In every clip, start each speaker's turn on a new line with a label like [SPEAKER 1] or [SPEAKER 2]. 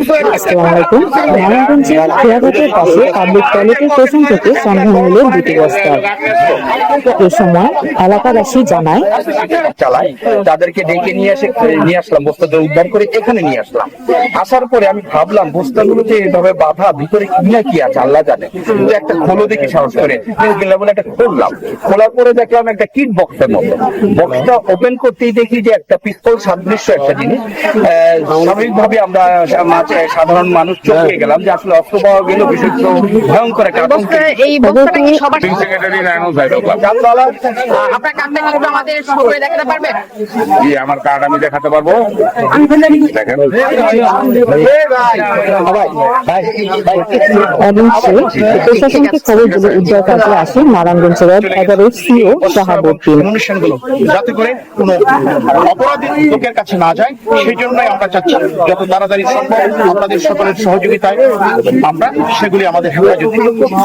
[SPEAKER 1] আসসালামু আলাইকুম। নারায়ণগঞ্জের খেয়াঘাটের পাশে পাবলিক টয়লেটের পেছন থেকে সন্ধান মিলে দুটি বস্তা। এ সময় এলাকাবাসী জানায়
[SPEAKER 2] চালায় তাদেরকে ডেকে নিয়ে আসলাম, বস্তাটা উদ্ধার করে এখানে নিয়ে আসলাম। আসার পরে আমি ভাবলাম বস্তাগুলোতে এভাবে বাধা, ভিতরে কি না কি আছে আল্লাহ জানে, কিন্তু একটা খোলো দেখি সাহস করে বলে একটা খুললাম। খোলার পরে দেখলাম একটা কিট বক্সের মতো। বক্সটা ওপেন করতেই দেখি যে একটা পিস্তল সাদৃশ্য একটা জিনিস। স্বাভাবিকভাবে আমরা সাধারণ মানুষ চমকে গেলাম যে আসলে অস্ত্র পাওয়া গেল, বিষয় ভয়ঙ্কর একটা
[SPEAKER 3] এই বক্সটা কি সবার
[SPEAKER 2] আপনার
[SPEAKER 3] কার্ডটা একটু আমাদের শো করে দেখাতে পারবেন?
[SPEAKER 4] জি, আমার কার্ড আমি দেখাতে পারবো। দেখেন,
[SPEAKER 1] প্রশাসনকে খবর দিলে উদ্ধার কাজে আসে নারায়ণগঞ্জ জেলার 11 সিও শাহাবুদ্দিন।
[SPEAKER 5] অনুষ্ঠানগুলো যাতে করে কোনো অপরাধী লোকের কাছে না যায়, সেই জন্যই আমরা চাচ্ছি যত তাড়াতাড়ি সম্ভব আপনাদের সকলের সহযোগিতায় আমরা সেগুলি আমাদের হেফাজত।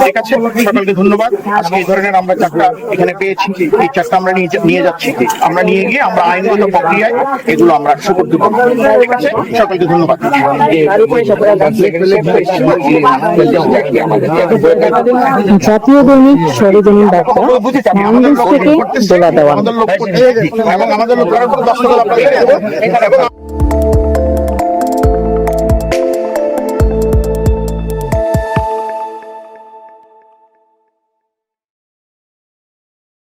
[SPEAKER 5] ঠিক আছে, সকলকে ধন্যবাদ। আজকে এই ধরনের আমরা চারটা এখানে পেয়েছি, এই চারটা আমরা নিয়ে যাচ্ছি। আমরা নিয়ে গিয়ে আমরা আইনগত প্রক্রিয়ায় এগুলো আমরা সুপর্দ করব। ঠিক আছে, সকলকে ধন্যবাদ।
[SPEAKER 1] জাতীয় দৈনিক সরেজমিন বার্তা, নারায়ণগঞ্জ থেকে দোলা দেওয়া।
[SPEAKER 5] এবং আমাদের লোক 10 আপনাদের